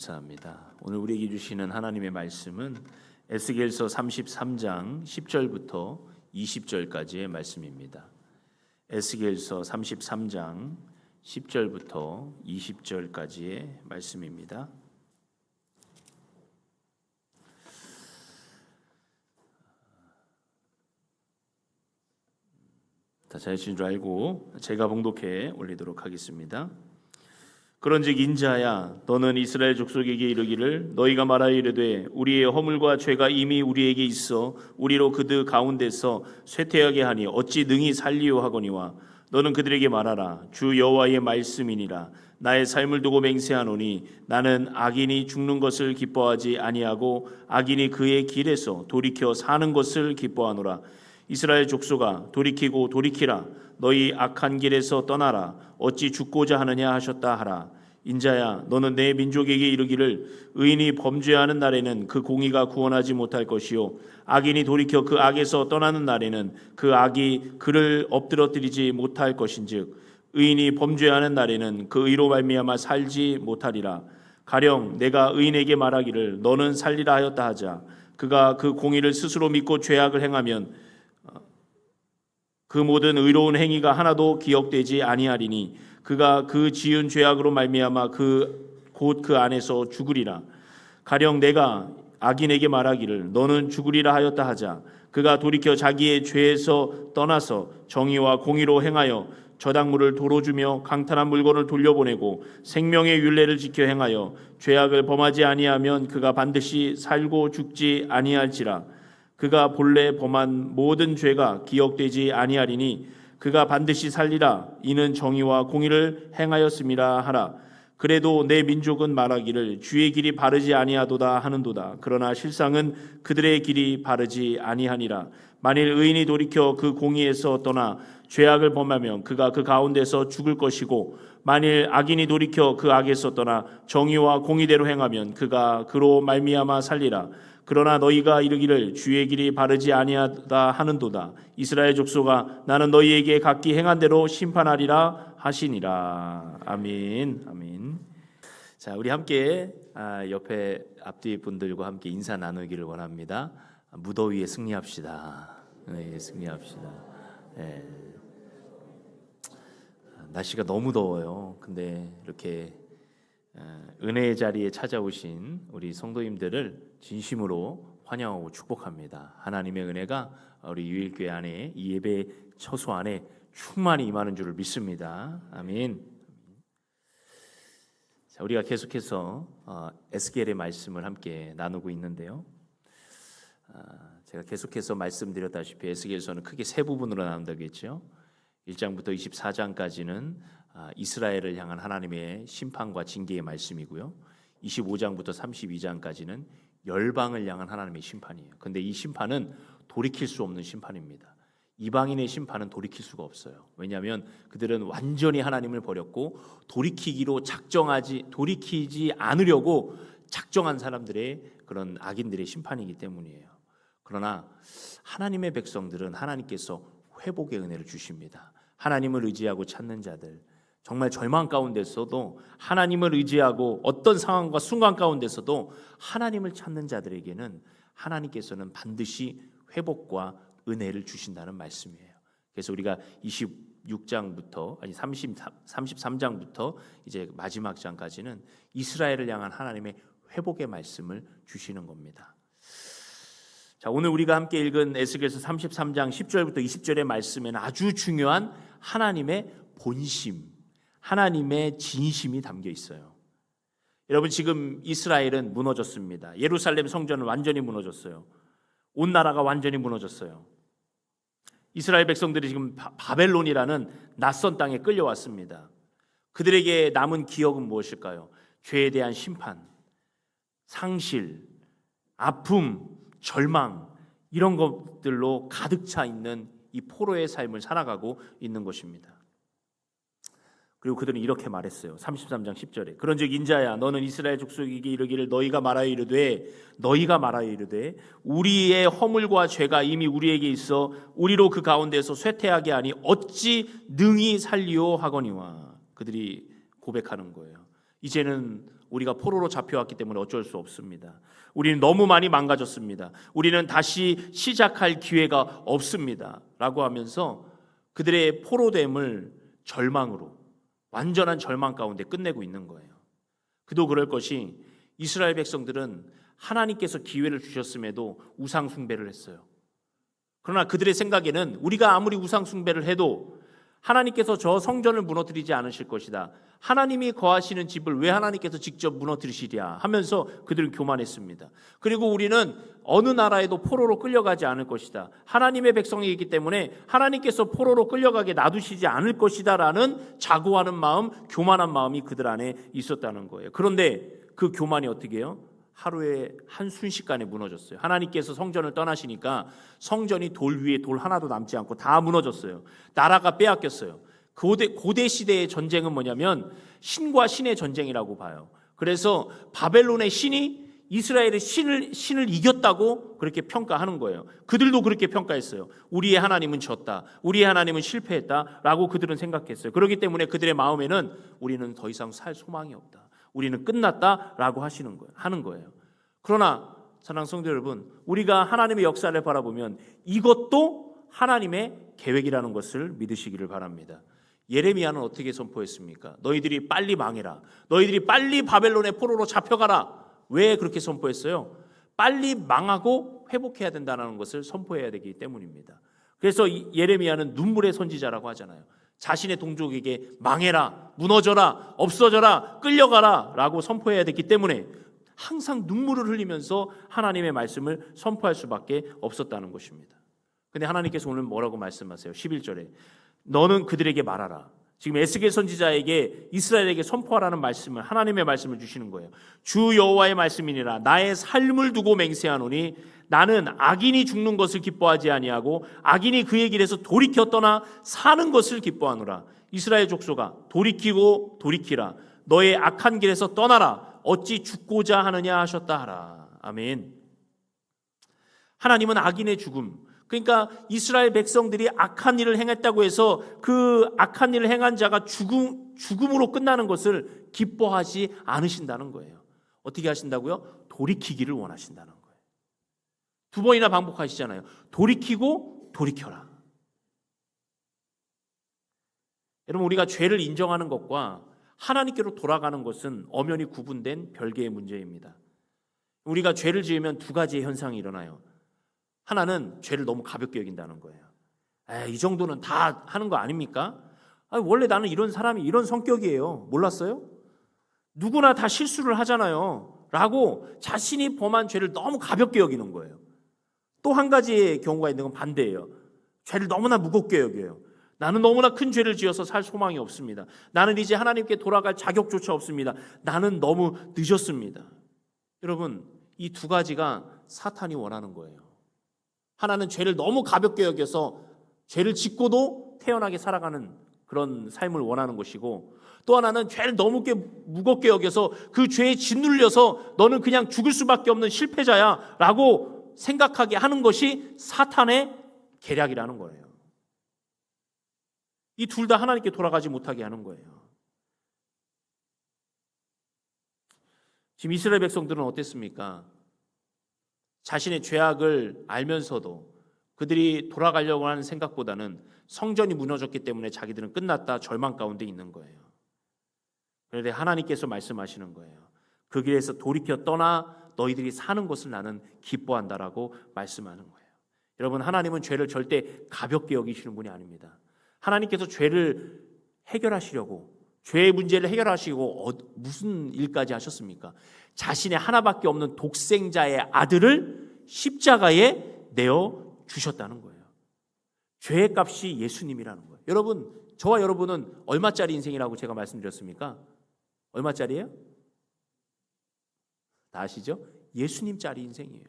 감사합니다. 오늘 우리에게 주시는 하나님의 말씀은 에스겔서 33장 10절부터 20절까지의 말씀입니다. 에스겔서 33장 10절부터 20절까지의 말씀입니다. 다 잘 하신 줄 알고 제가 봉독해 올리도록 하겠습니다. 그런즉 인자야, 너는 이스라엘 족속에게 이르기를 너희가 말하여 이르되 우리의 허물과 죄가 이미 우리에게 있어 우리로 그들 가운데서 쇠퇴하게 하니 어찌 능히 살리요 하거니와 너는 그들에게 말하라. 주 여호와의 말씀이니라. 나의 삶을 두고 맹세하노니 나는 악인이 죽는 것을 기뻐하지 아니하고 악인이 그의 길에서 돌이켜 사는 것을 기뻐하노라. 이스라엘 족속아, 돌이키고 돌이키라. 너희 악한 길에서 떠나라. 어찌 죽고자 하느냐 하셨다 하라. 인자야, 너는 내 민족에게 이르기를 의인이 범죄하는 날에는 그 공의가 구원하지 못할 것이요 악인이 돌이켜 그 악에서 떠나는 날에는 그 악이 그를 엎드러뜨리지 못할 것인즉 의인이 범죄하는 날에는 그 의로 말미암아 살지 못하리라. 가령 내가 의인에게 말하기를 너는 살리라 하였다 하자. 그가 그 공의를 스스로 믿고 죄악을 행하면 그 모든 의로운 행위가 하나도 기억되지 아니하리니 그가 그 지은 죄악으로 말미암아 곧 그 안에서 죽으리라. 가령 내가 악인에게 말하기를 너는 죽으리라 하였다 하자. 그가 돌이켜 자기의 죄에서 떠나서 정의와 공의로 행하여 저당물을 도로 주며 강탈한 물건을 돌려보내고 생명의 율례를 지켜 행하여 죄악을 범하지 아니하면 그가 반드시 살고 죽지 아니할지라. 그가 본래 범한 모든 죄가 기억되지 아니하리니 그가 반드시 살리라. 이는 정의와 공의를 행하였음이라 하라. 그래도 내 민족은 말하기를 주의 길이 바르지 아니하도다 하는도다. 그러나 실상은 그들의 길이 바르지 아니하니라. 만일 의인이 돌이켜 그 공의에서 떠나 죄악을 범하면 그가 그 가운데서 죽을 것이고 만일 악인이 돌이켜 그 악에서 떠나 정의와 공의대로 행하면 그가 그로 말미암아 살리라. 그러나 너희가 이르기를 주의 길이 바르지 아니하다 하는도다. 이스라엘 족속아, 나는 너희에게 각기 행한 대로 심판하리라 하시니라. 아멘. 아멘. 자, 우리 함께 옆에 앞뒤 분들과 함께 인사 나누기를 원합니다. 무더위에 승리합시다. 네, 승리합시다. 네. 날씨가 너무 더워요. 근데 이렇게 은혜의 자리에 찾아오신 우리 성도님들을 진심으로 환영하고 축복합니다. 하나님의 은혜가 우리 유일교회 안에 이 예배 처소 안에 충만히 임하는 줄을 믿습니다. 아멘. 자, 우리가 계속해서 에스겔의 말씀을 함께 나누고 있는데요. 제가 계속해서 말씀드렸다시피 에스겔서는 크게 세 부분으로 나눈다고 했죠. 1장부터 24장까지는 이스라엘을 향한 하나님의 심판과 징계의 말씀이고요. 25장부터 32장까지는 열방을 향한 하나님의 심판이에요. 그런데 이 심판은 돌이킬 수 없는 심판입니다. 이방인의 심판은 돌이킬 수가 없어요. 왜냐하면 그들은 완전히 하나님을 버렸고 돌이키지 않으려고 작정한 사람들의 그런 악인들의 심판이기 때문이에요. 그러나 하나님의 백성들은 하나님께서 회복의 은혜를 주십니다. 하나님을 의지하고 찾는 자들, 정말 절망 가운데서도 하나님을 의지하고 어떤 상황과 순간 가운데서도 하나님을 찾는 자들에게는 하나님께서는 반드시 회복과 은혜를 주신다는 말씀이에요. 그래서 우리가 33장부터 이제 마지막 장까지는 이스라엘을 향한 하나님의 회복의 말씀을 주시는 겁니다. 자, 오늘 우리가 함께 읽은 에스겔서 33장 10절부터 20절의 말씀에는 아주 중요한 하나님의 본심, 하나님의 진심이 담겨 있어요. 여러분, 지금 이스라엘은 무너졌습니다. 예루살렘 성전은 완전히 무너졌어요. 온 나라가 완전히 무너졌어요. 이스라엘 백성들이 지금 바벨론이라는 낯선 땅에 끌려왔습니다. 그들에게 남은 기억은 무엇일까요? 죄에 대한 심판, 상실, 아픔, 절망, 이런 것들로 가득 차 있는 이 포로의 삶을 살아가고 있는 것입니다. 그리고 그들은 이렇게 말했어요. 33장 10절에 그런즉 인자야, 너는 이스라엘 족속에게 이르기를 너희가 말하여 이르되 우리의 허물과 죄가 이미 우리에게 있어 우리로 그 가운데서 쇠퇴하게 하니 어찌 능히 살리오 하거니와. 그들이 고백하는 거예요. 이제는 우리가 포로로 잡혀왔기 때문에 어쩔 수 없습니다. 우리는 너무 많이 망가졌습니다. 우리는 다시 시작할 기회가 없습니다. 라고 하면서 그들의 포로됨을 절망으로, 완전한 절망 가운데 끝내고 있는 거예요. 그도 그럴 것이 이스라엘 백성들은 하나님께서 기회를 주셨음에도 우상 숭배를 했어요. 그러나 그들의 생각에는 우리가 아무리 우상 숭배를 해도 하나님께서 저 성전을 무너뜨리지 않으실 것이다. 하나님이 거하시는 집을 왜 하나님께서 직접 무너뜨리시랴 하면서 그들은 교만했습니다. 그리고 우리는 어느 나라에도 포로로 끌려가지 않을 것이다. 하나님의 백성이기 때문에 하나님께서 포로로 끌려가게 놔두시지 않을 것이다 라는 자고하는 마음, 교만한 마음이 그들 안에 있었다는 거예요. 그런데 그 교만이 어떻게 해요? 하루에 한순식간에 무너졌어요. 하나님께서 성전을 떠나시니까 성전이 돌 위에 돌 하나도 남지 않고 다 무너졌어요. 나라가 빼앗겼어요. 고대 시대의 전쟁은 뭐냐면 신과 신의 전쟁이라고 봐요. 그래서 바벨론의 신이 이스라엘의 신을 이겼다고 그렇게 평가하는 거예요. 그들도 그렇게 평가했어요. 우리의 하나님은 졌다. 우리의 하나님은 실패했다. 라고 그들은 생각했어요. 그렇기 때문에 그들의 마음에는 우리는 더 이상 살 소망이 없다. 우리는 끝났다라고 하는 거예요. 그러나 사랑하는 성도 여러분, 우리가 하나님의 역사를 바라보면 이것도 하나님의 계획이라는 것을 믿으시기를 바랍니다. 예레미야는 어떻게 선포했습니까? 너희들이 빨리 망해라. 너희들이 빨리 바벨론의 포로로 잡혀가라. 왜 그렇게 선포했어요? 빨리 망하고 회복해야 된다는 것을 선포해야 되기 때문입니다. 그래서 예레미야는 눈물의 선지자라고 하잖아요. 자신의 동족에게 망해라, 무너져라, 없어져라, 끌려가라 라고 선포해야 됐기 때문에 항상 눈물을 흘리면서 하나님의 말씀을 선포할 수밖에 없었다는 것입니다. 근데 하나님께서 오늘 뭐라고 말씀하세요? 11절에 너는 그들에게 말하라. 지금 에스겔 선지자에게 이스라엘에게 선포하라는 말씀을, 하나님의 말씀을 주시는 거예요. 주 여호와의 말씀이니라. 나의 삶을 두고 맹세하노니 나는 악인이 죽는 것을 기뻐하지 아니하고 악인이 그의 길에서 돌이켜 떠나 사는 것을 기뻐하노라. 이스라엘 족속아, 돌이키고 돌이키라. 너의 악한 길에서 떠나라. 어찌 죽고자 하느냐 하셨다 하라. 아멘. 하나님은 악인의 죽음, 그러니까 이스라엘 백성들이 악한 일을 행했다고 해서 그 악한 일을 행한 자가 죽음으로 끝나는 것을 기뻐하지 않으신다는 거예요. 어떻게 하신다고요? 돌이키기를 원하신다는 거예요. 두 번이나 반복하시잖아요. 돌이키고 돌이켜라. 여러분, 우리가 죄를 인정하는 것과 하나님께로 돌아가는 것은 엄연히 구분된 별개의 문제입니다. 우리가 죄를 지으면 두 가지의 현상이 일어나요. 하나는 죄를 너무 가볍게 여긴다는 거예요. 이 정도는 다 하는 거 아닙니까? 원래 나는 이런 사람이 이런 성격이에요. 몰랐어요? 누구나 다 실수를 하잖아요. 라고 자신이 범한 죄를 너무 가볍게 여기는 거예요. 또 한 가지의 경우가 있는 건 반대예요. 죄를 너무나 무겁게 여겨요. 나는 너무나 큰 죄를 지어서 살 소망이 없습니다. 나는 이제 하나님께 돌아갈 자격조차 없습니다. 나는 너무 늦었습니다. 여러분, 이 두 가지가 사탄이 원하는 거예요. 하나는 죄를 너무 가볍게 여겨서 죄를 짓고도 태연하게 살아가는 그런 삶을 원하는 것이고, 또 하나는 죄를 너무 무겁게 여겨서 그 죄에 짓눌려서 너는 그냥 죽을 수밖에 없는 실패자야 라고 생각하게 하는 것이 사탄의 계략이라는 거예요. 이 둘 다 하나님께 돌아가지 못하게 하는 거예요. 지금 이스라엘 백성들은 어땠습니까? 자신의 죄악을 알면서도 그들이 돌아가려고 하는 생각보다는 성전이 무너졌기 때문에 자기들은 끝났다 절망 가운데 있는 거예요. 그런데 하나님께서 말씀하시는 거예요. 그 길에서 돌이켜 떠나 너희들이 사는 것을 나는 기뻐한다라고 말씀하는 거예요. 여러분, 하나님은 죄를 절대 가볍게 여기시는 분이 아닙니다. 하나님께서 죄를 해결하시려고, 죄의 문제를 해결하시고 무슨 일까지 하셨습니까? 자신의 하나밖에 없는 독생자의 아들을 십자가에 내어 주셨다는 거예요. 죄의 값이 예수님이라는 거예요. 여러분, 저와 여러분은 얼마짜리 인생이라고 제가 말씀드렸습니까? 얼마짜리예요? 다 아시죠? 예수님짜리 인생이에요.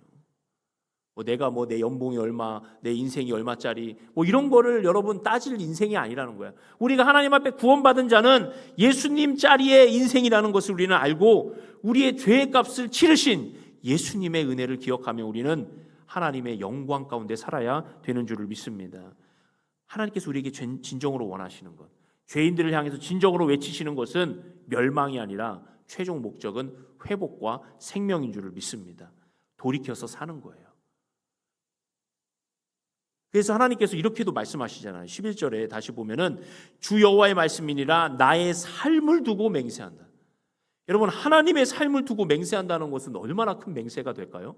내가 내 연봉이 얼마, 내 인생이 얼마짜리, 이런 거를 여러분 따질 인생이 아니라는 거야. 우리가 하나님 앞에 구원받은 자는 예수님짜리의 인생이라는 것을 우리는 알고 우리의 죄의 값을 치르신 예수님의 은혜를 기억하며 우리는 하나님의 영광 가운데 살아야 되는 줄을 믿습니다. 하나님께서 우리에게 진정으로 원하시는 것, 죄인들을 향해서 진정으로 외치시는 것은 멸망이 아니라 최종 목적은 회복과 생명인 줄을 믿습니다. 돌이켜서 사는 거예요. 그래서 하나님께서 이렇게도 말씀하시잖아요. 11절에 다시 보면은 주 여호와의 말씀이니라 나의 삶을 두고 맹세한다. 여러분, 하나님의 삶을 두고 맹세한다는 것은 얼마나 큰 맹세가 될까요?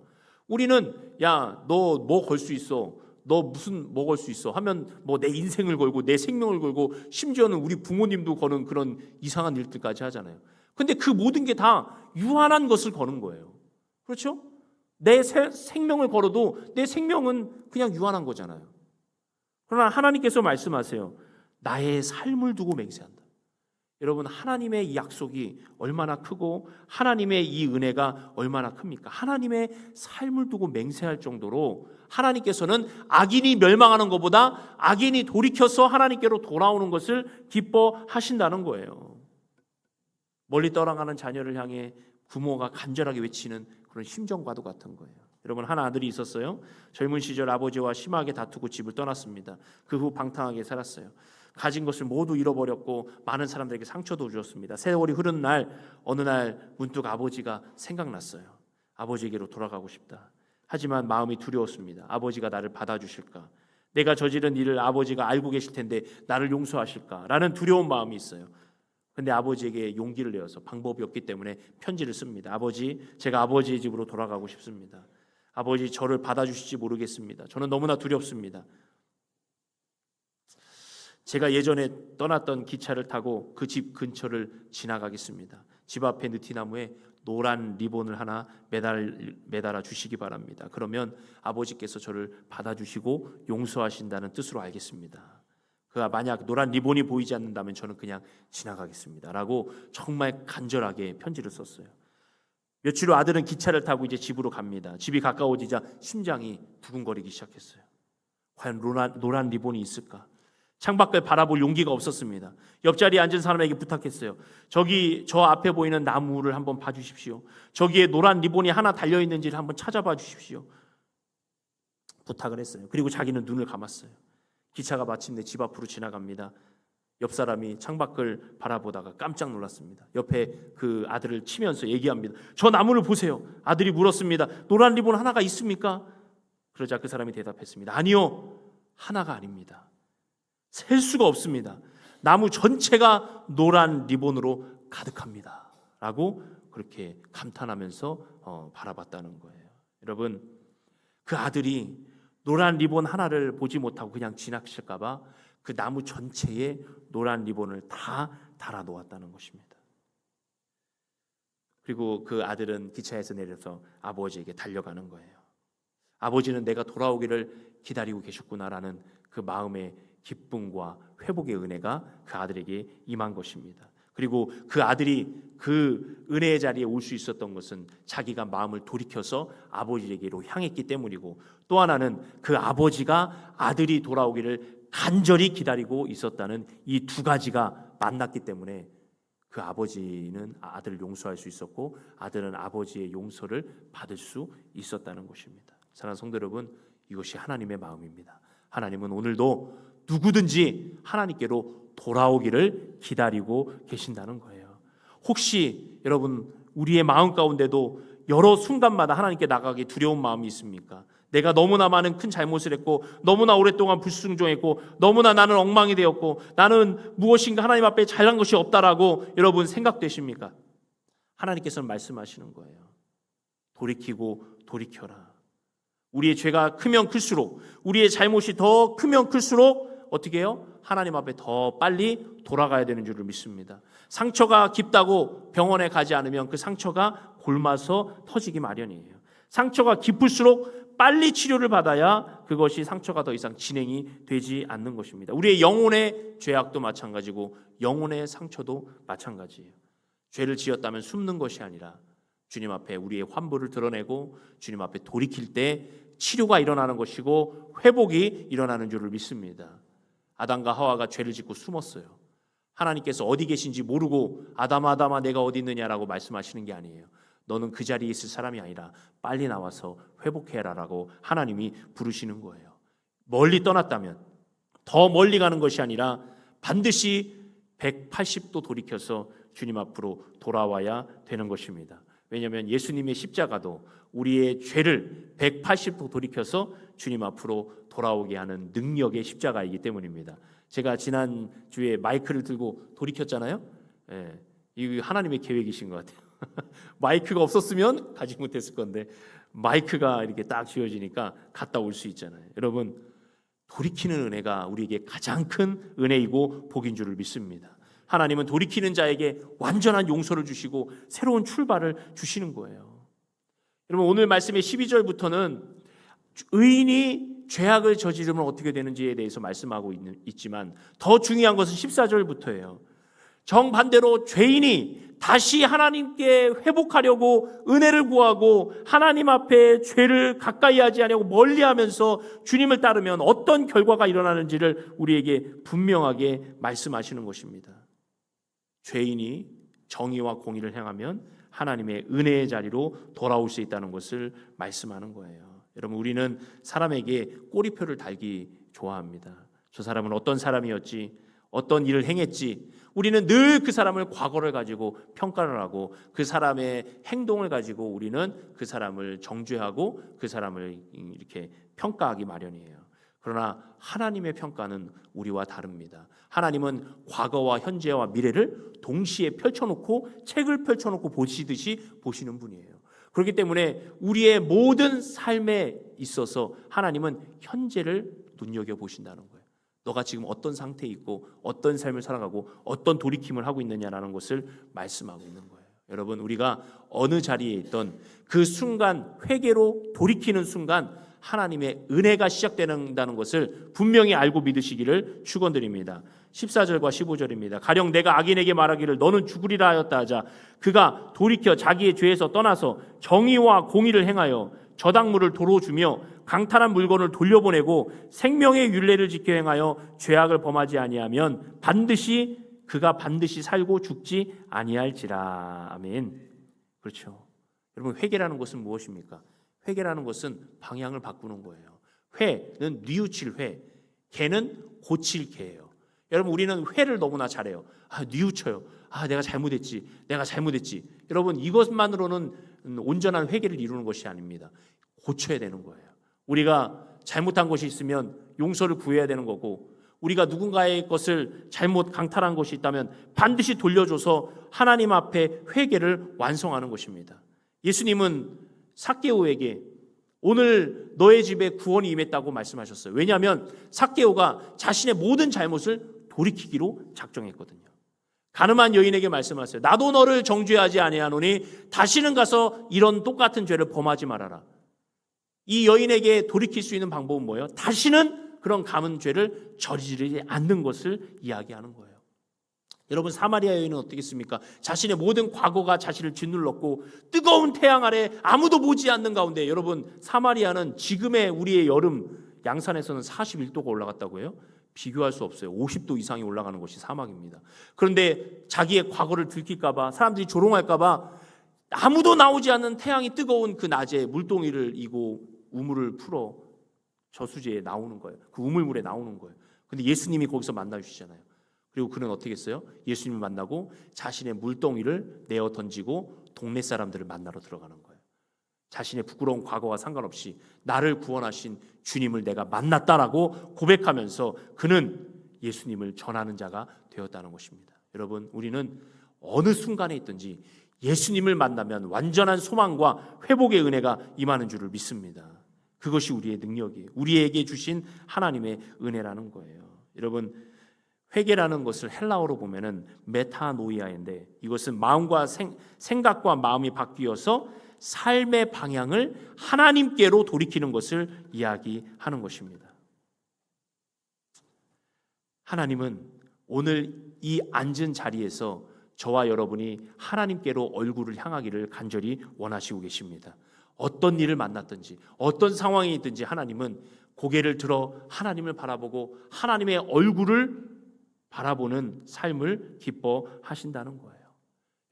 우리는 야, 너 뭐 걸 수 있어? 너 무슨 뭐 걸 수 있어? 하면 뭐 내 인생을 걸고 내 생명을 걸고 심지어는 우리 부모님도 거는 그런 이상한 일들까지 하잖아요. 근데 그 모든 게 다 유한한 것을 거는 거예요. 그렇죠? 내 생명을 걸어도 내 생명은 그냥 유한한 거잖아요. 그러나 하나님께서 말씀하세요. 나의 삶을 두고 맹세한다. 여러분, 하나님의 이 약속이 얼마나 크고 하나님의 이 은혜가 얼마나 큽니까? 하나님의 삶을 두고 맹세할 정도로 하나님께서는 악인이 멸망하는 것보다 악인이 돌이켜서 하나님께로 돌아오는 것을 기뻐하신다는 거예요. 멀리 떠나가는 자녀를 향해 부모가 간절하게 외치는 그런 심정과도 같은 거예요. 여러분, 한 아들이 있었어요. 젊은 시절 아버지와 심하게 다투고 집을 떠났습니다. 그 후 방탕하게 살았어요. 가진 것을 모두 잃어버렸고 많은 사람들에게 상처도 주었습니다. 세월이 흐른 날 어느 날 문득 아버지가 생각났어요. 아버지에게로 돌아가고 싶다. 하지만 마음이 두려웠습니다. 아버지가 나를 받아주실까? 내가 저지른 일을 아버지가 알고 계실 텐데 나를 용서하실까? 라는 두려운 마음이 있어요. 근데 아버지에게 용기를 내어서 방법이 없기 때문에 편지를 씁니다. 아버지, 제가 아버지의 집으로 돌아가고 싶습니다. 아버지, 저를 받아주실지 모르겠습니다. 저는 너무나 두렵습니다. 제가 예전에 떠났던 기차를 타고 그 집 근처를 지나가겠습니다. 집 앞에 느티나무에 노란 리본을 하나 매달아 주시기 바랍니다. 그러면 아버지께서 저를 받아주시고 용서하신다는 뜻으로 알겠습니다. 만약 노란 리본이 보이지 않는다면 저는 그냥 지나가겠습니다. 라고 정말 간절하게 편지를 썼어요. 며칠 후 아들은 기차를 타고 이제 집으로 갑니다. 집이 가까워지자 심장이 두근거리기 시작했어요. 과연 노란 리본이 있을까? 창밖을 바라볼 용기가 없었습니다. 옆자리에 앉은 사람에게 부탁했어요. 저기 저 앞에 보이는 나무를 한번 봐주십시오. 저기에 노란 리본이 하나 달려있는지를 한번 찾아봐 주십시오. 부탁을 했어요. 그리고 자기는 눈을 감았어요. 기차가 마침내 집 앞으로 지나갑니다. 옆 사람이 창밖을 바라보다가 깜짝 놀랐습니다. 옆에 그 아들을 치면서 얘기합니다. 저 나무를 보세요. 아들이 물었습니다. 노란 리본 하나가 있습니까? 그러자 그 사람이 대답했습니다. 아니요, 하나가 아닙니다. 셀 수가 없습니다. 나무 전체가 노란 리본으로 가득합니다. 라고 그렇게 감탄하면서 바라봤다는 거예요. 여러분, 그 아들이 노란 리본 하나를 보지 못하고 그냥 지나칠까 봐 그 나무 전체에 노란 리본을 다 달아 놓았다는 것입니다. 그리고 그 아들은 기차에서 내려서 아버지에게 달려가는 거예요. 아버지는 내가 돌아오기를 기다리고 계셨구나라는 그 마음의 기쁨과 회복의 은혜가 그 아들에게 임한 것입니다. 그리고 그 아들이 그 은혜의 자리에 올 수 있었던 것은 자기가 마음을 돌이켜서 아버지에게로 향했기 때문이고, 또 하나는 그 아버지가 아들이 돌아오기를 간절히 기다리고 있었다는 이 두 가지가 만났기 때문에 그 아버지는 아들을 용서할 수 있었고 아들은 아버지의 용서를 받을 수 있었다는 것입니다. 사랑하는 성도 여러분, 이것이 하나님의 마음입니다. 하나님은 오늘도 누구든지 하나님께로 돌아오기를 기다리고 계신다는 거예요. 혹시 여러분, 우리의 마음 가운데도 여러 순간마다 하나님께 나가기 두려운 마음이 있습니까? 내가 너무나 많은 큰 잘못을 했고 너무나 오랫동안 불순종했고 너무나 나는 엉망이 되었고 나는 무엇인가 하나님 앞에 잘난 것이 없다라고 여러분 생각되십니까? 하나님께서는 말씀하시는 거예요. 돌이키고 돌이켜라. 우리의 죄가 크면 클수록, 우리의 잘못이 더 크면 클수록 어떻게 해요? 하나님 앞에 더 빨리 돌아가야 되는 줄을 믿습니다. 상처가 깊다고 병원에 가지 않으면 그 상처가 골마서 터지기 마련이에요. 상처가 깊을수록 빨리 치료를 받아야 그것이 상처가 더 이상 진행이 되지 않는 것입니다. 우리의 영혼의 죄악도 마찬가지고 영혼의 상처도 마찬가지예요. 죄를 지었다면 숨는 것이 아니라 주님 앞에 우리의 환부를 드러내고 주님 앞에 돌이킬 때 치료가 일어나는 것이고 회복이 일어나는 줄을 믿습니다. 아담과 하와가 죄를 짓고 숨었어요. 하나님께서 어디 계신지 모르고 아담아 내가 어디 있느냐라고 말씀하시는 게 아니에요. 너는 그 자리에 있을 사람이 아니라 빨리 나와서 회복해라라고 하나님이 부르시는 거예요. 멀리 떠났다면 더 멀리 가는 것이 아니라 반드시 180도 돌이켜서 주님 앞으로 돌아와야 되는 것입니다. 왜냐하면 예수님의 십자가도 우리의 죄를 180도 돌이켜서 주님 앞으로 돌아오게 하는 능력의 십자가이기 때문입니다. 제가 지난주에 마이크를 들고 돌이켰잖아요. 이 하나님의 계획이신 것 같아요. 마이크가 없었으면 가지 못했을 건데 마이크가 이렇게 딱 쥐어지니까 갔다 올 수 있잖아요. 여러분, 돌이키는 은혜가 우리에게 가장 큰 은혜이고 복인 줄을 믿습니다. 하나님은 돌이키는 자에게 완전한 용서를 주시고 새로운 출발을 주시는 거예요. 여러분, 오늘 말씀의 12절부터는 의인이 죄악을 저지르면 어떻게 되는지에 대해서 말씀하고 있지만 더 중요한 것은 14절부터예요. 정반대로 죄인이 다시 하나님께 회복하려고 은혜를 구하고 하나님 앞에 죄를 가까이 하지 아니하고 멀리하면서 주님을 따르면 어떤 결과가 일어나는지를 우리에게 분명하게 말씀하시는 것입니다. 죄인이 정의와 공의를 행하면 하나님의 은혜의 자리로 돌아올 수 있다는 것을 말씀하는 거예요. 여러분, 우리는 사람에게 꼬리표를 달기 좋아합니다. 저 사람은 어떤 사람이었지, 어떤 일을 행했지, 우리는 늘 그 사람을 과거를 가지고 평가를 하고 그 사람의 행동을 가지고 우리는 그 사람을 정죄하고 그 사람을 이렇게 평가하기 마련이에요. 그러나 하나님의 평가는 우리와 다릅니다. 하나님은 과거와 현재와 미래를 동시에 펼쳐놓고 책을 펼쳐놓고 보시듯이 보시는 분이에요. 그렇기 때문에 우리의 모든 삶에 있어서 하나님은 현재를 눈여겨보신다는 거예요. 너가 지금 어떤 상태에 있고 어떤 삶을 살아가고 어떤 돌이킴을 하고 있느냐라는 것을 말씀하고 있는 거예요. 여러분, 우리가 어느 자리에 있던 그 순간, 회개로 돌이키는 순간 하나님의 은혜가 시작된다는 것을 분명히 알고 믿으시기를 축원드립니다. 14절과 15절입니다. 가령 내가 악인에게 말하기를 너는 죽으리라 하였다 하자 그가 돌이켜 자기의 죄에서 떠나서 정의와 공의를 행하여 저당물을 도로 주며 강탈한 물건을 돌려보내고 생명의 율례를 지켜 행하여 죄악을 범하지 아니하면 그가 반드시 살고 죽지 아니할지라. 아멘. 그렇죠. 여러분, 회개라는 것은 무엇입니까? 회개라는 것은 방향을 바꾸는 거예요. 회는 뉘우칠 회, 개는 고칠 개예요. 여러분, 우리는 회를 너무나 잘해요. 뉘우쳐요. 내가 잘못했지. 여러분, 이것만으로는 온전한 회개를 이루는 것이 아닙니다. 고쳐야 되는 거예요. 우리가 잘못한 것이 있으면 용서를 구해야 되는 거고, 우리가 누군가의 것을 잘못 강탈한 것이 있다면 반드시 돌려줘서 하나님 앞에 회개를 완성하는 것입니다. 예수님은 삭개오에게 오늘 너의 집에 구원이 임했다고 말씀하셨어요. 왜냐하면 삭개오가 자신의 모든 잘못을 돌이키기로 작정했거든요. 가늠한 여인에게 말씀하세요. 나도 너를 정죄하지 아니하노니 다시는 가서 이런 똑같은 죄를 범하지 말아라. 이 여인에게 돌이킬 수 있는 방법은 뭐예요? 다시는 그런 감은 죄를 저지르지 않는 것을 이야기하는 거예요. 여러분, 사마리아 여인은 어떻겠습니까? 자신의 모든 과거가 자신을 짓눌렀고 뜨거운 태양 아래 아무도 보지 않는 가운데, 여러분, 사마리아는 지금의 우리의 여름 양산에서는 41도가 올라갔다고 해요. 비교할 수 없어요. 50도 이상이 올라가는 것이 사막입니다. 그런데 자기의 과거를 들킬까 봐, 사람들이 조롱할까 봐 아무도 나오지 않는 태양이 뜨거운 그 낮에 물동이를 이고 우물을 풀어 저수지에 나오는 거예요. 그 우물물에 나오는 거예요. 근데 예수님이 거기서 만나주시잖아요. 그리고 그는 어떻게 했어요? 예수님을 만나고 자신의 물동이를 내어 던지고 동네 사람들을 만나러 들어가는 거예요. 자신의 부끄러운 과거와 상관없이 나를 구원하신 주님을 내가 만났다라고 고백하면서 그는 예수님을 전하는 자가 되었다는 것입니다. 여러분, 우리는 어느 순간에 있든지 예수님을 만나면 완전한 소망과 회복의 은혜가 임하는 줄을 믿습니다. 그것이 우리의 능력이에요. 우리에게 주신 하나님의 은혜라는 거예요. 여러분, 회개라는 것을 헬라어로 보면은 메타노이아인데, 이것은 마음과 생각과 마음이 바뀌어서 삶의 방향을 하나님께로 돌이키는 것을 이야기하는 것입니다. 하나님은 오늘 이 앉은 자리에서 저와 여러분이 하나님께로 얼굴을 향하기를 간절히 원하시고 계십니다. 어떤 일을 만났든지 어떤 상황이 있든지 하나님은 고개를 들어 하나님을 바라보고 하나님의 얼굴을 바라보는 삶을 기뻐하신다는 거예요.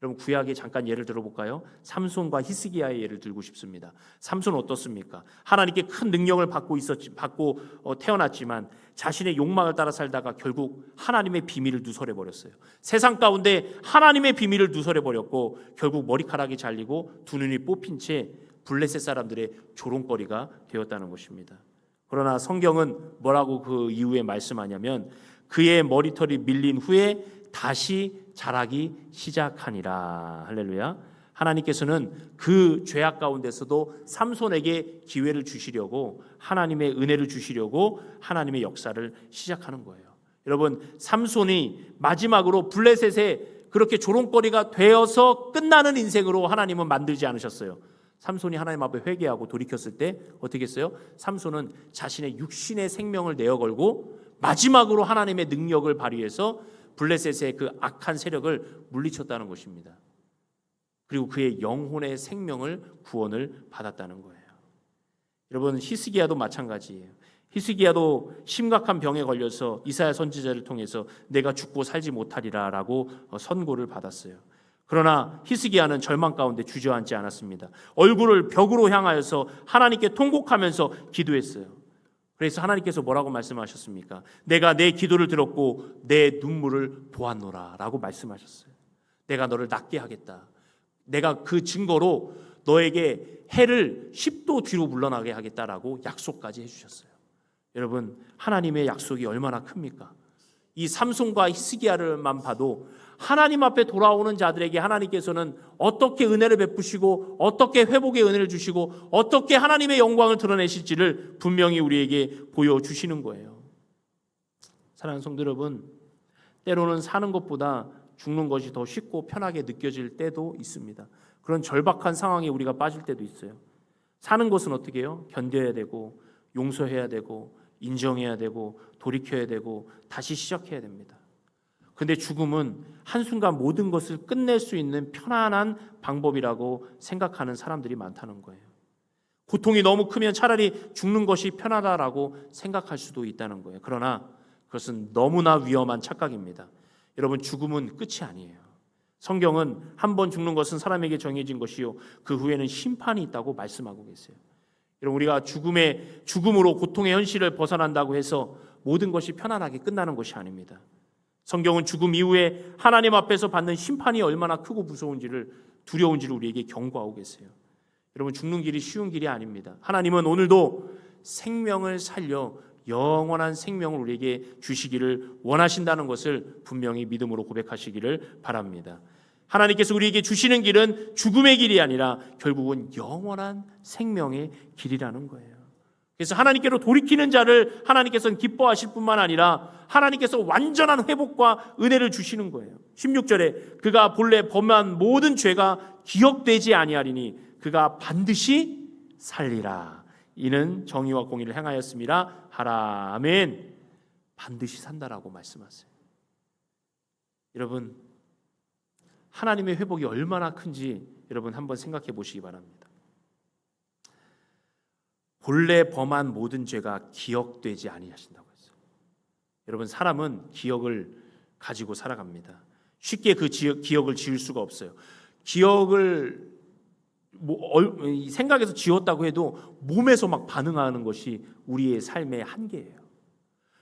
여러분 구약에 잠깐 예를 들어볼까요? 삼손과 히스기야의 예를 들고 싶습니다. 삼손은 어떻습니까? 하나님께 큰 능력을 받고 태어났지만 자신의 욕망을 따라 살다가 결국 하나님의 비밀을 누설해 버렸어요. 세상 가운데 하나님의 비밀을 누설해 버렸고 결국 머리카락이 잘리고 두 눈이 뽑힌 채 블레셋 사람들의 조롱거리가 되었다는 것입니다. 그러나 성경은 뭐라고 그 이후에 말씀하냐면 그의 머리털이 밀린 후에 다시 자라기 시작하니라. 할렐루야. 하나님께서는 그 죄악 가운데서도 삼손에게 기회를 주시려고, 하나님의 은혜를 주시려고 하나님의 역사를 시작하는 거예요. 여러분, 삼손이 마지막으로 블레셋에 그렇게 조롱거리가 되어서 끝나는 인생으로 하나님은 만들지 않으셨어요. 삼손이 하나님 앞에 회개하고 돌이켰을 때 어떻게 했어요? 삼손은 자신의 육신의 생명을 내어 걸고 마지막으로 하나님의 능력을 발휘해서 블레셋의 그 악한 세력을 물리쳤다는 것입니다. 그리고 그의 영혼의 생명을 구원을 받았다는 거예요. 여러분, 히스기야도 마찬가지예요. 히스기야도 심각한 병에 걸려서 이사야 선지자를 통해서 내가 죽고 살지 못하리라라고 선고를 받았어요. 그러나 히스기야는 절망 가운데 주저앉지 않았습니다. 얼굴을 벽으로 향하여서 하나님께 통곡하면서 기도했어요. 그래서 하나님께서 뭐라고 말씀하셨습니까? 내가 내 기도를 들었고 내 눈물을 보았노라 라고 말씀하셨어요. 내가 너를 낫게 하겠다. 내가 그 증거로 너에게 해를 10도 뒤로 물러나게 하겠다라고 약속까지 해주셨어요. 여러분, 하나님의 약속이 얼마나 큽니까? 이 삼손과 히스기야를만 봐도 하나님 앞에 돌아오는 자들에게 하나님께서는 어떻게 은혜를 베푸시고 어떻게 회복의 은혜를 주시고 어떻게 하나님의 영광을 드러내실지를 분명히 우리에게 보여주시는 거예요. 사랑하는 성도 여러분, 때로는 사는 것보다 죽는 것이 더 쉽고 편하게 느껴질 때도 있습니다. 그런 절박한 상황에 우리가 빠질 때도 있어요. 사는 것은 어떻게 해요? 견뎌야 되고 용서해야 되고 인정해야 되고 돌이켜야 되고 다시 시작해야 됩니다. 근데 죽음은 한순간 모든 것을 끝낼 수 있는 편안한 방법이라고 생각하는 사람들이 많다는 거예요. 고통이 너무 크면 차라리 죽는 것이 편하다라고 생각할 수도 있다는 거예요. 그러나 그것은 너무나 위험한 착각입니다. 여러분, 죽음은 끝이 아니에요. 성경은 한 번 죽는 것은 사람에게 정해진 것이요 그 후에는 심판이 있다고 말씀하고 계세요. 여러분, 우리가 죽음으로 고통의 현실을 벗어난다고 해서 모든 것이 편안하게 끝나는 것이 아닙니다. 성경은 죽음 이후에 하나님 앞에서 받는 심판이 얼마나 크고 두려운지를 우리에게 경고하고 계세요. 여러분, 죽는 길이 쉬운 길이 아닙니다. 하나님은 오늘도 생명을 살려 영원한 생명을 우리에게 주시기를 원하신다는 것을 분명히 믿음으로 고백하시기를 바랍니다. 하나님께서 우리에게 주시는 길은 죽음의 길이 아니라 결국은 영원한 생명의 길이라는 거예요. 그래서 하나님께로 돌이키는 자를 하나님께서는 기뻐하실 뿐만 아니라 하나님께서 완전한 회복과 은혜를 주시는 거예요. 16절에 그가 본래 범한 모든 죄가 기억되지 아니하리니 그가 반드시 살리라. 이는 정의와 공의를 행하였음이라 하라. 아멘. 반드시 산다라고 말씀하세요. 여러분, 하나님의 회복이 얼마나 큰지 여러분 한번 생각해 보시기 바랍니다. 본래 범한 모든 죄가 기억되지 아니하신다고 했어요. 여러분, 사람은 기억을 가지고 살아갑니다. 쉽게 그 기억을 지울 수가 없어요. 기억을 생각해서 지웠다고 해도 몸에서 막 반응하는 것이 우리의 삶의 한계예요.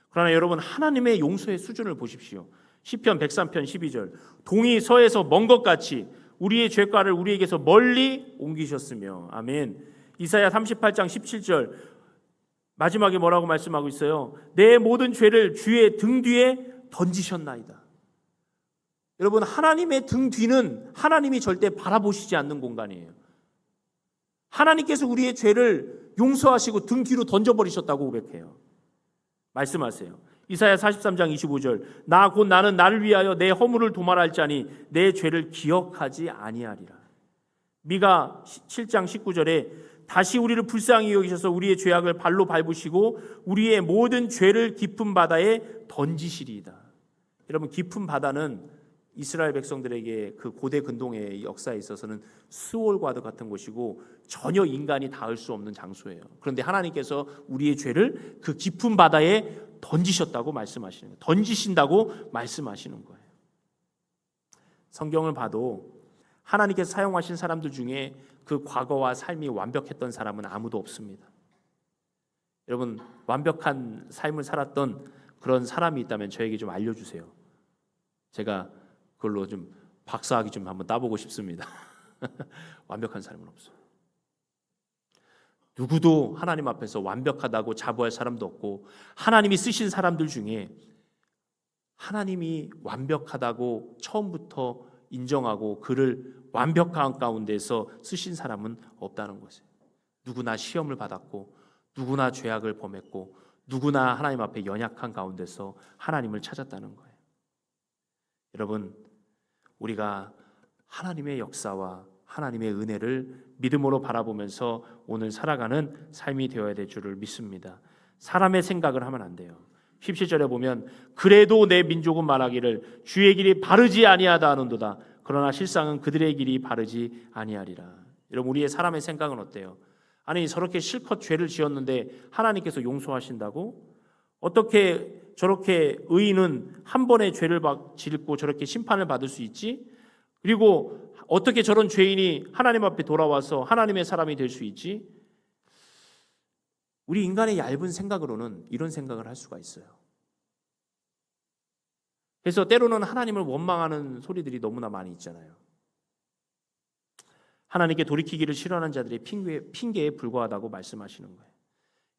그러나 여러분, 하나님의 용서의 수준을 보십시오. 시편 103편 12절 동이 서에서 먼 것 같이 우리의 죄가를 우리에게서 멀리 옮기셨으며. 아멘. 이사야 38장 17절 마지막에 뭐라고 말씀하고 있어요? 내 모든 죄를 주의 등 뒤에 던지셨나이다. 여러분, 하나님의 등 뒤는 하나님이 절대 바라보시지 않는 공간이에요. 하나님께서 우리의 죄를 용서하시고 등 뒤로 던져버리셨다고 고백해요. 말씀하세요. 이사야 43장 25절 나 곧 나는 나를 위하여 내 허물을 도말할 자니 내 죄를 기억하지 아니하리라. 미가 7장 19절에 다시 우리를 불쌍히 여기셔서 우리의 죄악을 발로 밟으시고 우리의 모든 죄를 깊은 바다에 던지시리이다. 여러분, 깊은 바다는 이스라엘 백성들에게 그 고대 근동의 역사에 있어서는 스올과도 같은 곳이고 전혀 인간이 닿을 수 없는 장소예요. 그런데 하나님께서 우리의 죄를 그 깊은 바다에 던지셨다고 말씀하시는 거예요. 던지신다고 말씀하시는 거예요. 성경을 봐도 하나님께서 사용하신 사람들 중에 그 과거와 삶이 완벽했던 사람은 아무도 없습니다. 여러분, 완벽한 삶을 살았던 그런 사람이 있다면 저에게 좀 알려주세요. 제가 그걸로 좀 박사학위 좀 한번 따보고 싶습니다. 완벽한 사람은 없어요. 누구도 하나님 앞에서 완벽하다고 자부할 사람도 없고, 하나님이 쓰신 사람들 중에 하나님이 완벽하다고 처음부터 인정하고 그를 완벽한 가운데서 쓰신 사람은 없다는 것이에요. 누구나 시험을 받았고, 누구나 죄악을 범했고, 누구나 하나님 앞에 연약한 가운데서 하나님을 찾았다는 거예요. 여러분, 우리가 하나님의 역사와 하나님의 은혜를 믿음으로 바라보면서 오늘 살아가는 삶이 되어야 될 줄을 믿습니다. 사람의 생각을 하면 안 돼요. 17절에 보면 그래도 내 민족은 말하기를 주의 길이 바르지 아니하다 하는도다. 그러나 실상은 그들의 길이 바르지 아니하리라. 여러분, 우리의 사람의 생각은 어때요? 아니, 저렇게 실컷 죄를 지었는데 하나님께서 용서하신다고? 어떻게 저렇게 의인은 한 번의 죄를 짓고 저렇게 심판을 받을 수 있지? 그리고 어떻게 저런 죄인이 하나님 앞에 돌아와서 하나님의 사람이 될 수 있지? 우리 인간의 얇은 생각으로는 이런 생각을 할 수가 있어요. 그래서 때로는 하나님을 원망하는 소리들이 너무나 많이 있잖아요. 하나님께 돌이키기를 싫어하는 자들의 핑계에 불과하다고 말씀하시는 거예요.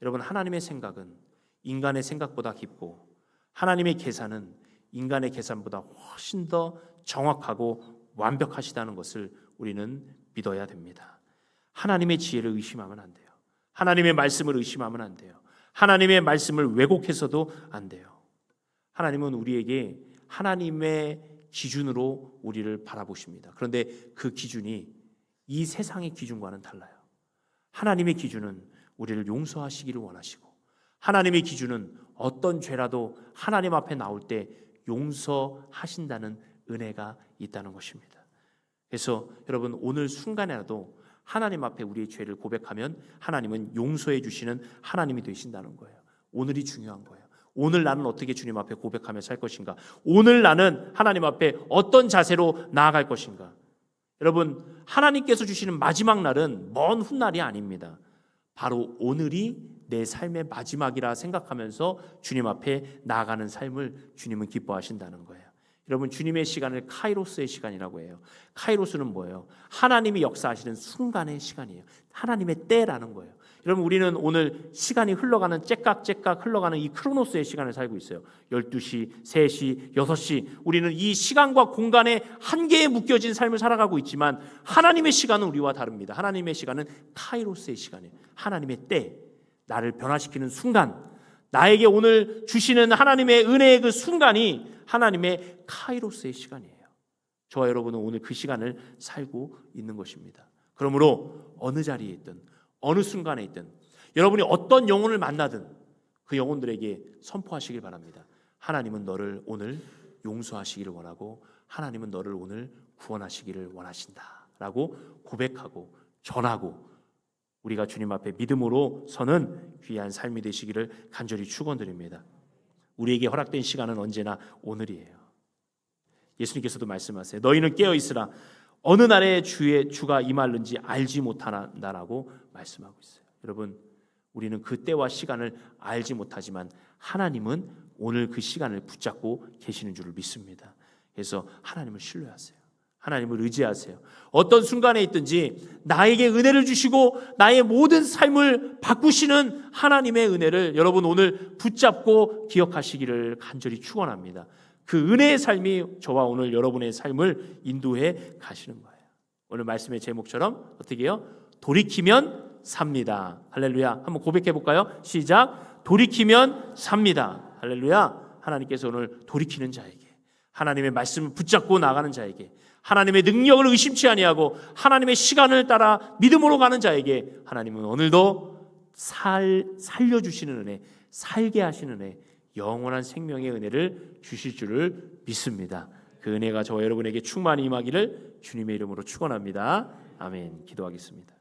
여러분, 하나님의 생각은 인간의 생각보다 깊고, 하나님의 계산은 인간의 계산보다 훨씬 더 정확하고 완벽하시다는 것을 우리는 믿어야 됩니다. 하나님의 지혜를 의심하면 안 돼요. 하나님의 말씀을 의심하면 안 돼요. 하나님의 말씀을 왜곡해서도 안 돼요. 하나님은 우리에게 하나님의 기준으로 우리를 바라보십니다. 그런데 그 기준이 이 세상의 기준과는 달라요. 하나님의 기준은 우리를 용서하시기를 원하시고, 하나님의 기준은 어떤 죄라도 하나님 앞에 나올 때 용서하신다는 은혜가 있다는 것입니다. 그래서 여러분, 오늘 순간에라도 하나님 앞에 우리의 죄를 고백하면 하나님은 용서해 주시는 하나님이 되신다는 거예요. 오늘이 중요한 거예요. 오늘 나는 어떻게 주님 앞에 고백하며 살 것인가? 오늘 나는 하나님 앞에 어떤 자세로 나아갈 것인가? 여러분, 하나님께서 주시는 마지막 날은 먼 훗날이 아닙니다. 바로 오늘이 내 삶의 마지막이라 생각하면서 주님 앞에 나아가는 삶을 주님은 기뻐하신다는 거예요. 여러분, 주님의 시간을 카이로스의 시간이라고 해요. 카이로스는 뭐예요? 하나님이 역사하시는 순간의 시간이에요. 하나님의 때라는 거예요. 여러분, 우리는 오늘 시간이 흘러가는 째깍째깍 흘러가는 이 크로노스의 시간을 살고 있어요. 12시, 3시, 6시. 우리는 이 시간과 공간의 한계에 묶여진 삶을 살아가고 있지만 하나님의 시간은 우리와 다릅니다. 하나님의 시간은 카이로스의 시간이에요. 하나님의 때, 나를 변화시키는 순간, 나에게 오늘 주시는 하나님의 은혜의 그 순간이 하나님의 카이로스의 시간이에요. 저와 여러분은 오늘 그 시간을 살고 있는 것입니다. 그러므로 어느 자리에 있든 어느 순간에 있든 여러분이 어떤 영혼을 만나든 그 영혼들에게 선포하시길 바랍니다. 하나님은 너를 오늘 용서하시기를 원하고, 하나님은 너를 오늘 구원하시기를 원하신다 라고 고백하고 전하고, 우리가 주님 앞에 믿음으로 서는 귀한 삶이 되시기를 간절히 축원드립니다. 우리에게 허락된 시간은 언제나 오늘이에요. 예수님께서도 말씀하세요. 너희는 깨어 있으라. 어느 날에 주가 임할는지 알지 못한다라고 말씀하고 있어요. 여러분, 우리는 그 때와 시간을 알지 못하지만 하나님은 오늘 그 시간을 붙잡고 계시는 줄을 믿습니다. 그래서 하나님을 신뢰하세요. 하나님을 의지하세요. 어떤 순간에 있든지 나에게 은혜를 주시고 나의 모든 삶을 바꾸시는 하나님의 은혜를 여러분 오늘 붙잡고 기억하시기를 간절히 축원합니다. 그 은혜의 삶이 저와 오늘 여러분의 삶을 인도해 가시는 거예요. 오늘 말씀의 제목처럼 어떻게 해요? 돌이키면 삽니다. 할렐루야. 한번 고백해 볼까요? 시작. 돌이키면 삽니다. 할렐루야. 하나님께서 오늘 돌이키는 자에게, 하나님의 말씀을 붙잡고 나가는 자에게, 하나님의 능력을 의심치 아니하고 하나님의 시간을 따라 믿음으로 가는 자에게 하나님은 오늘도 살려주시는 은혜, 살게 하시는 은혜, 영원한 생명의 은혜를 주실 줄을 믿습니다. 그 은혜가 저와 여러분에게 충만히 임하기를 주님의 이름으로 축원합니다. 아멘. 기도하겠습니다.